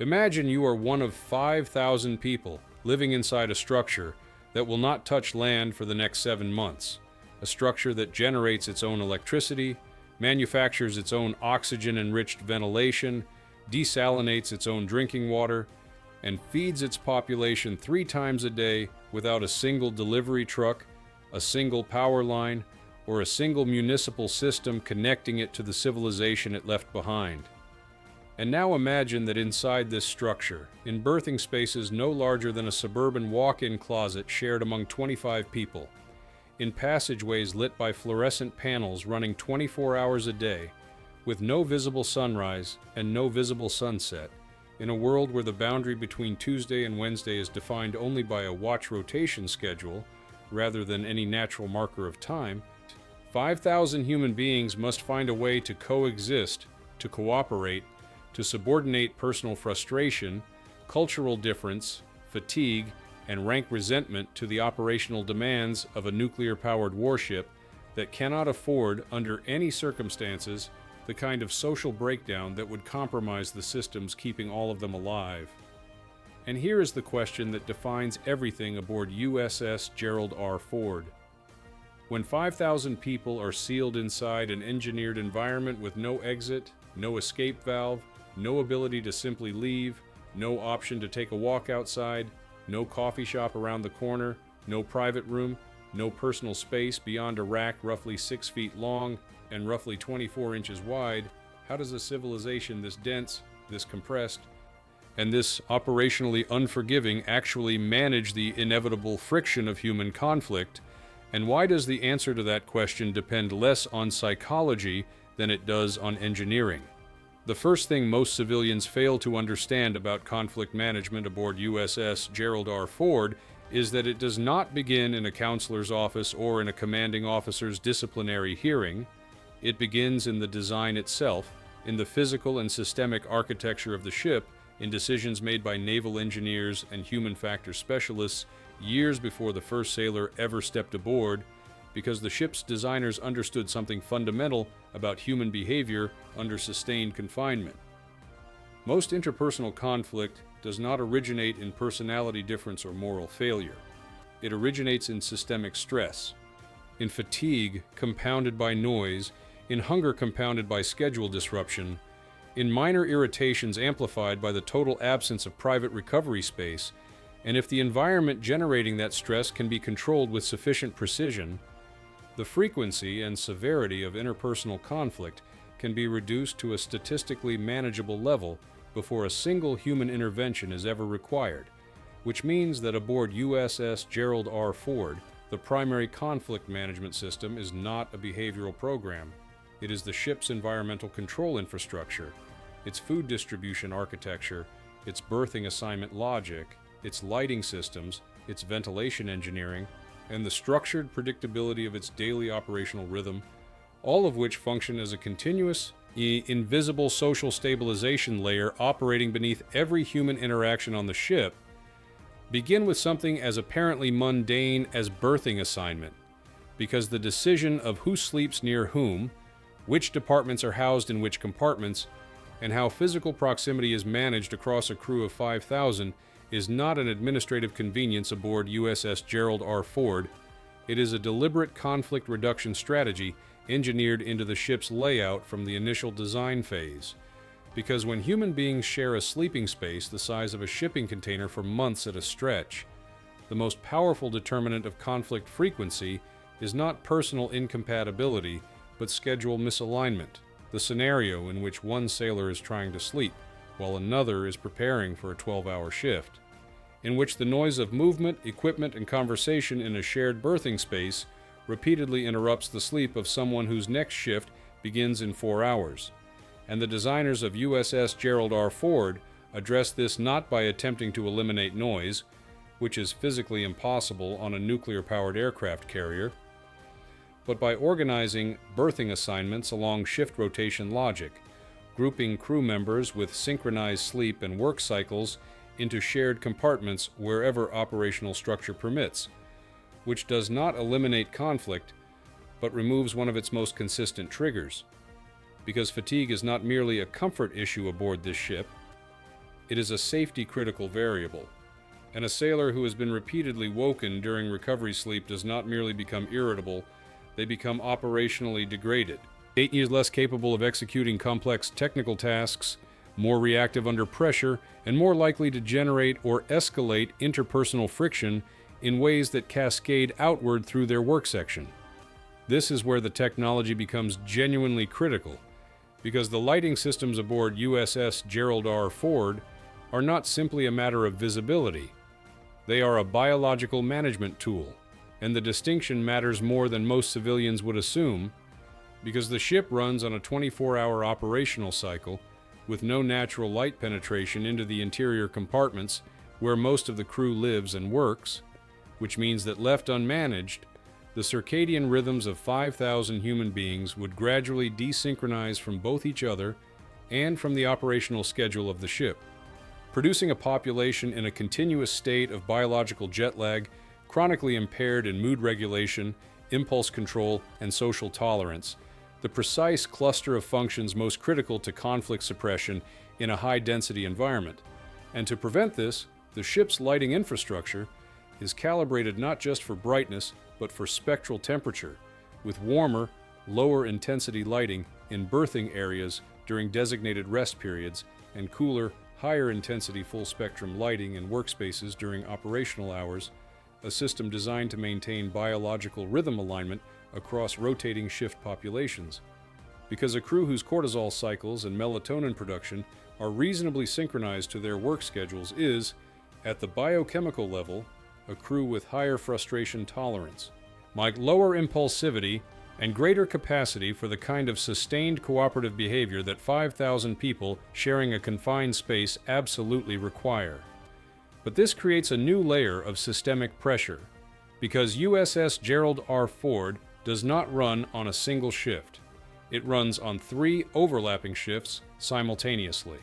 Imagine you are one of 5,000 people living inside a structure that will not touch land for the next 7 months. A structure that generates its own electricity, manufactures its own oxygen-enriched ventilation, desalinates its own drinking water, and feeds its population 3 times a day without a single delivery truck, a single power line, or a single municipal system connecting it to the civilization it left behind. And now imagine that inside this structure, in berthing spaces no larger than a suburban walk-in closet shared among 25 people, in passageways lit by fluorescent panels running 24 hours a day, with no visible sunrise and no visible sunset, in a world where the boundary between Tuesday and Wednesday is defined only by a watch rotation schedule, rather than any natural marker of time, 5,000 human beings must find a way to coexist, to cooperate, to subordinate personal frustration, cultural difference, fatigue, and rank resentment to the operational demands of a nuclear-powered warship that cannot afford, under any circumstances, the kind of social breakdown that would compromise the systems keeping all of them alive. And here is the question that defines everything aboard USS Gerald R. Ford. When 5,000 people are sealed inside an engineered environment with no exit, no escape valve, no ability to simply leave, no option to take a walk outside, no coffee shop around the corner, no private room, no personal space beyond a rack roughly 6 feet long and roughly 24 inches wide, how does a civilization this dense, this compressed, and this operationally unforgiving actually manage the inevitable friction of human conflict? And why does the answer to that question depend less on psychology than it does on engineering? The first thing most civilians fail to understand about conflict management aboard USS Gerald R. Ford is that it does not begin in a counselor's office or in a commanding officer's disciplinary hearing. It begins in the design itself, in the physical and systemic architecture of the ship, in decisions made by naval engineers and human factor specialists years before the first sailor ever stepped aboard, because the ship's designers understood something fundamental about human behavior under sustained confinement. Most interpersonal conflict does not originate in personality difference or moral failure. It originates in systemic stress, in fatigue compounded by noise, in hunger compounded by schedule disruption, in minor irritations amplified by the total absence of private recovery space, and if the environment generating that stress can be controlled with sufficient precision, the frequency and severity of interpersonal conflict can be reduced to a statistically manageable level before a single human intervention is ever required, which means that aboard USS Gerald R. Ford, the primary conflict management system is not a behavioral program. It is the ship's environmental control infrastructure, its food distribution architecture, its berthing assignment logic, its lighting systems, its ventilation engineering, and the structured predictability of its daily operational rhythm, all of which function as a continuous, invisible social stabilization layer operating beneath every human interaction on the ship, begin with something as apparently mundane as berthing assignment, because the decision of who sleeps near whom, which departments are housed in which compartments, and how physical proximity is managed across a crew of 5,000 is not an administrative convenience aboard USS Gerald R. Ford. It is a deliberate conflict reduction strategy engineered into the ship's layout from the initial design phase. Because when human beings share a sleeping space the size of a shipping container for months at a stretch, the most powerful determinant of conflict frequency is not personal incompatibility, but schedule misalignment, the scenario in which one sailor is trying to sleep, while another is preparing for a 12-hour shift, in which the noise of movement, equipment, and conversation in a shared berthing space repeatedly interrupts the sleep of someone whose next shift begins in 4 hours. And the designers of USS Gerald R. Ford address this not by attempting to eliminate noise, which is physically impossible on a nuclear-powered aircraft carrier, but by organizing berthing assignments along shift rotation logic, grouping crew members with synchronized sleep and work cycles into shared compartments wherever operational structure permits, which does not eliminate conflict, but removes one of its most consistent triggers. Because fatigue is not merely a comfort issue aboard this ship, it is a safety-critical variable. And a sailor who has been repeatedly woken during recovery sleep does not merely become irritable, they become operationally degraded. 8 years less capable of executing complex technical tasks, more reactive under pressure, and more likely to generate or escalate interpersonal friction in ways that cascade outward through their work section. This is where the technology becomes genuinely critical, because the lighting systems aboard USS Gerald R. Ford are not simply a matter of visibility. They are a biological management tool, and the distinction matters more than most civilians would assume, because the ship runs on a 24-hour operational cycle with no natural light penetration into the interior compartments where most of the crew lives and works, which means that left unmanaged, the circadian rhythms of 5,000 human beings would gradually desynchronize from both each other and from the operational schedule of the ship, producing a population in a continuous state of biological jet lag, chronically impaired in mood regulation, impulse control, and social tolerance, the precise cluster of functions most critical to conflict suppression in a high-density environment. And to prevent this, the ship's lighting infrastructure is calibrated not just for brightness, but for spectral temperature, with warmer, lower-intensity lighting in berthing areas during designated rest periods and cooler, higher-intensity full-spectrum lighting in workspaces during operational hours, a system designed to maintain biological rhythm alignment across rotating shift populations. Because a crew whose cortisol cycles and melatonin production are reasonably synchronized to their work schedules is, at the biochemical level, a crew with higher frustration tolerance, lower impulsivity, and greater capacity for the kind of sustained cooperative behavior that 5,000 people sharing a confined space absolutely require. But this creates a new layer of systemic pressure, because USS Gerald R. Ford does not run on a single shift. It runs on 3 overlapping shifts simultaneously,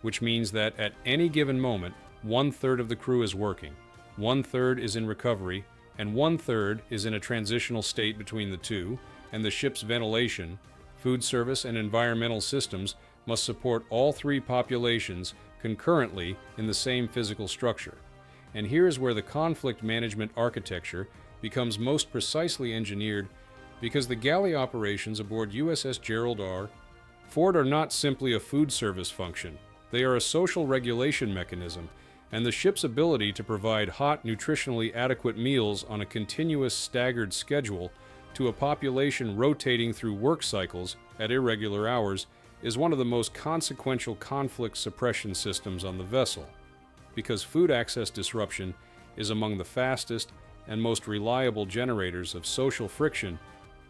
which means that at any given moment, 1/3 of the crew is working, 1/3 is in recovery, and 1/3 is in a transitional state between the two, and the ship's ventilation, food service, and environmental systems must support all 3 populations concurrently in the same physical structure. And here is where the conflict management architecture becomes most precisely engineered, because the galley operations aboard USS Gerald R. Ford are not simply a food service function. They are a social regulation mechanism, and the ship's ability to provide hot, nutritionally adequate meals on a continuous, staggered schedule to a population rotating through work cycles at irregular hours is one of the most consequential conflict suppression systems on the vessel, because food access disruption is among the fastest and most reliable generators of social friction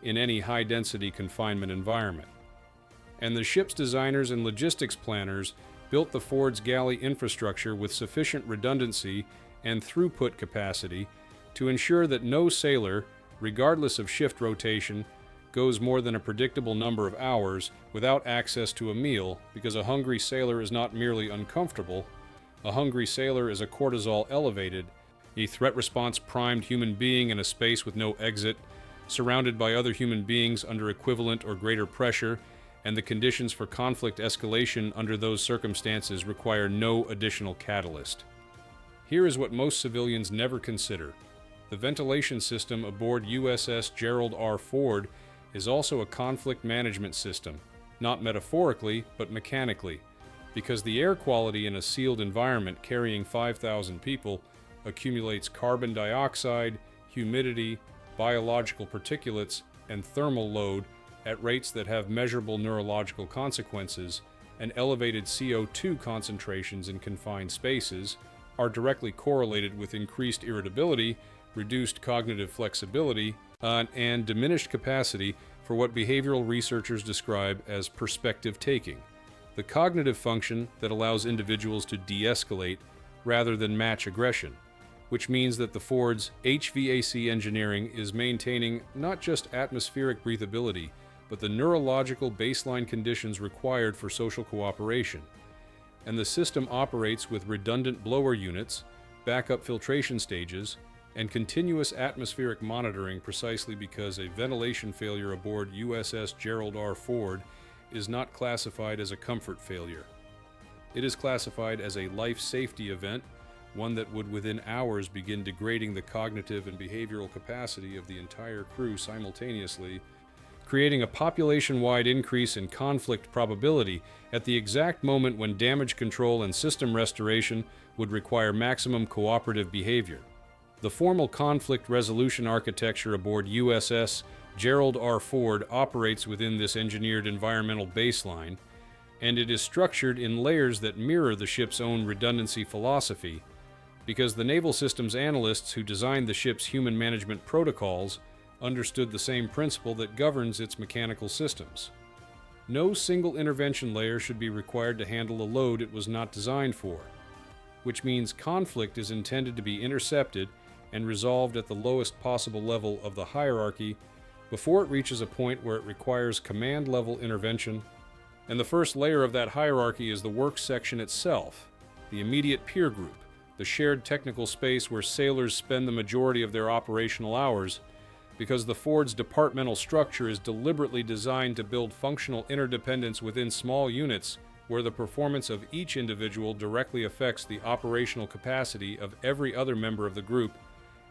in any high-density confinement environment. And the ship's designers and logistics planners built the Ford's galley infrastructure with sufficient redundancy and throughput capacity to ensure that no sailor, regardless of shift rotation, goes more than a predictable number of hours without access to a meal, because a hungry sailor is not merely uncomfortable. A hungry sailor is a cortisol elevated, a threat response primed human being in a space with no exit, surrounded by other human beings under equivalent or greater pressure, and the conditions for conflict escalation under those circumstances require no additional catalyst. Here is what most civilians never consider. The ventilation system aboard USS Gerald R. Ford is also a conflict management system, not metaphorically, but mechanically, because the air quality in a sealed environment carrying 5,000 people accumulates carbon dioxide, humidity, biological particulates, and thermal load at rates that have measurable neurological consequences, and elevated CO2 concentrations in confined spaces are directly correlated with increased irritability, reduced cognitive flexibility, and diminished capacity for what behavioral researchers describe as perspective taking, the cognitive function that allows individuals to de-escalate rather than match aggression, which means that the Ford's HVAC engineering is maintaining not just atmospheric breathability, but the neurological baseline conditions required for social cooperation. And the system operates with redundant blower units, backup filtration stages, and continuous atmospheric monitoring precisely because a ventilation failure aboard USS Gerald R. Ford is not classified as a comfort failure. It is classified as a life safety event, one that would within hours begin degrading the cognitive and behavioral capacity of the entire crew simultaneously, creating a population-wide increase in conflict probability at the exact moment when damage control and system restoration would require maximum cooperative behavior. The formal conflict resolution architecture aboard USS Gerald R. Ford operates within this engineered environmental baseline, and it is structured in layers that mirror the ship's own redundancy philosophy, because the naval systems analysts who designed the ship's human management protocols understood the same principle that governs its mechanical systems. No single intervention layer should be required to handle a load it was not designed for, which means conflict is intended to be intercepted and resolved at the lowest possible level of the hierarchy before it reaches a point where it requires command-level intervention. And the first layer of that hierarchy is the work section itself, the immediate peer group, the shared technical space where sailors spend the majority of their operational hours, because the Ford's departmental structure is deliberately designed to build functional interdependence within small units where the performance of each individual directly affects the operational capacity of every other member of the group,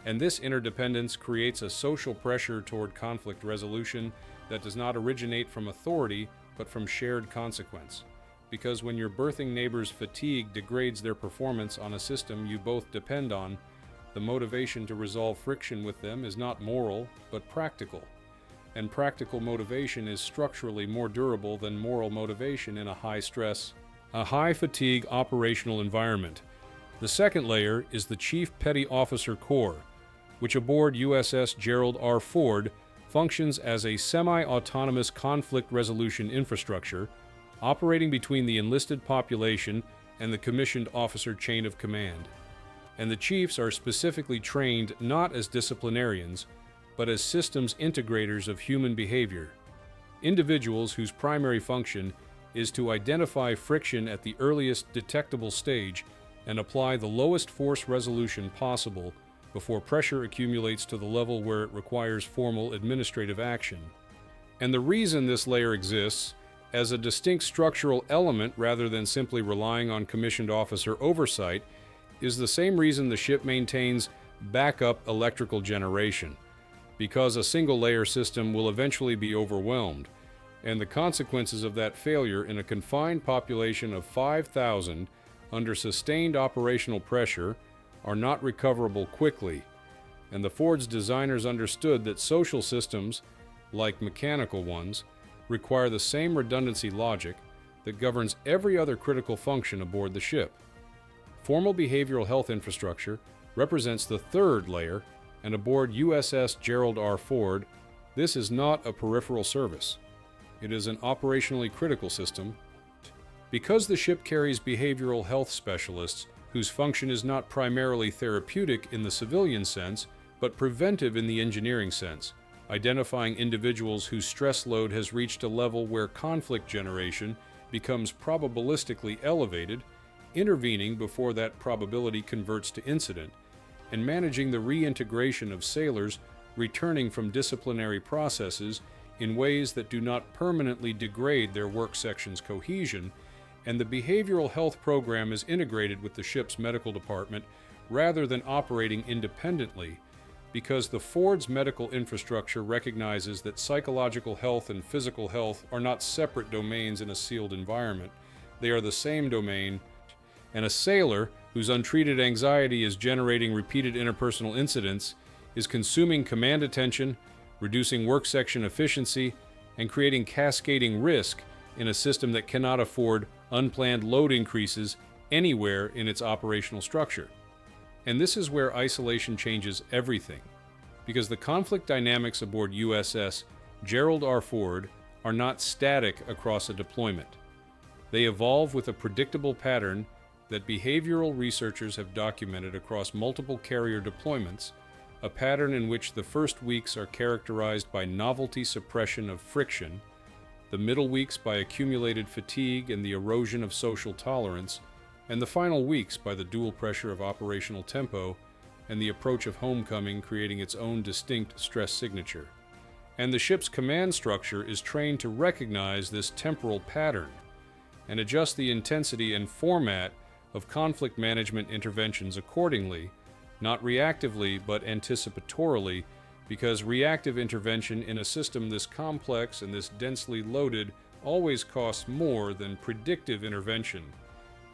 and this interdependence creates a social pressure toward conflict resolution that does not originate from authority but from shared consequence. Because when your berthing neighbor's fatigue degrades their performance on a system you both depend on, the motivation to resolve friction with them is not moral, but practical. And practical motivation is structurally more durable than moral motivation in a high-stress, high-fatigue operational environment. The second layer is the Chief Petty Officer Corps, which aboard USS Gerald R. Ford functions as a semi-autonomous conflict resolution infrastructure operating between the enlisted population and the commissioned officer chain of command. And the chiefs are specifically trained not as disciplinarians, but as systems integrators of human behavior, individuals whose primary function is to identify friction at the earliest detectable stage and apply the lowest force resolution possible before pressure accumulates to the level where it requires formal administrative action. And the reason this layer exists as a distinct structural element rather than simply relying on commissioned officer oversight is the same reason the ship maintains backup electrical generation, because a single-layer system will eventually be overwhelmed, and the consequences of that failure in a confined population of 5,000 under sustained operational pressure are not recoverable quickly, and the Ford's designers understood that social systems, like mechanical ones, require the same redundancy logic that governs every other critical function aboard the ship. Formal behavioral health infrastructure represents the third layer, and aboard USS Gerald R. Ford, this is not a peripheral service. It is an operationally critical system. Because the ship carries behavioral health specialists whose function is not primarily therapeutic in the civilian sense, but preventive in the engineering sense, identifying individuals whose stress load has reached a level where conflict generation becomes probabilistically elevated, intervening before that probability converts to incident, and managing the reintegration of sailors returning from disciplinary processes in ways that do not permanently degrade their work section's cohesion, and the behavioral health program is integrated with the ship's medical department rather than operating independently, because the Ford's medical infrastructure recognizes that psychological health and physical health are not separate domains in a sealed environment. They are the same domain, and a sailor whose untreated anxiety is generating repeated interpersonal incidents is consuming command attention, reducing work section efficiency, and creating cascading risk in a system that cannot afford unplanned load increases anywhere in its operational structure. And this is where isolation changes everything, because the conflict dynamics aboard USS Gerald R. Ford are not static across a deployment. They evolve with a predictable pattern that behavioral researchers have documented across multiple carrier deployments, a pattern in which the first weeks are characterized by novelty suppression of friction, the middle weeks by accumulated fatigue and the erosion of social tolerance, and the final weeks by the dual pressure of operational tempo and the approach of homecoming creating its own distinct stress signature. And the ship's command structure is trained to recognize this temporal pattern, and adjust the intensity and format of conflict management interventions accordingly, not reactively but anticipatorily, because reactive intervention in a system this complex and this densely loaded always costs more than predictive intervention.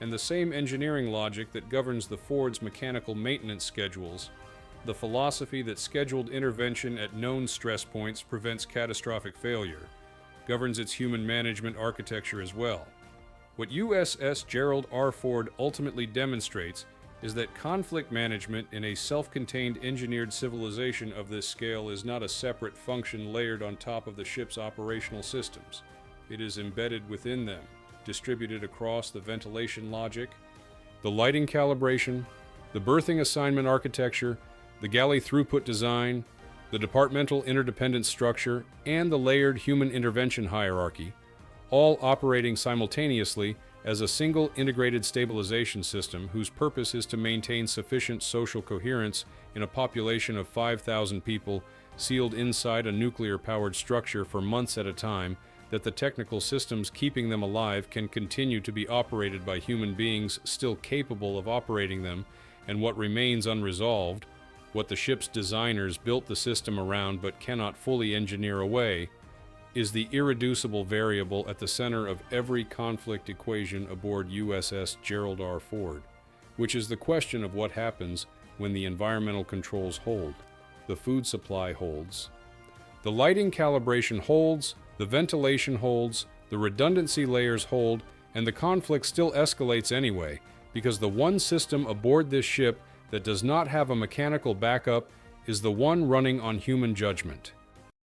And the same engineering logic that governs the Ford's mechanical maintenance schedules, the philosophy that scheduled intervention at known stress points prevents catastrophic failure, governs its human management architecture as well. What USS Gerald R. Ford ultimately demonstrates is that conflict management in a self-contained engineered civilization of this scale is not a separate function layered on top of the ship's operational systems. It is embedded within them, distributed across the ventilation logic, the lighting calibration, the berthing assignment architecture, the galley throughput design, the departmental interdependent structure, and the layered human intervention hierarchy, all operating simultaneously as a single integrated stabilization system whose purpose is to maintain sufficient social coherence in a population of 5,000 people sealed inside a nuclear-powered structure for months at a time, that the technical systems keeping them alive can continue to be operated by human beings still capable of operating them, and what remains unresolved, what the ship's designers built the system around but cannot fully engineer away, is the irreducible variable at the center of every conflict equation aboard USS Gerald R. Ford, which is the question of what happens when the environmental controls hold, the food supply holds, the lighting calibration holds, the ventilation holds, the redundancy layers hold, and the conflict still escalates anyway, because the one system aboard this ship that does not have a mechanical backup is the one running on human judgment.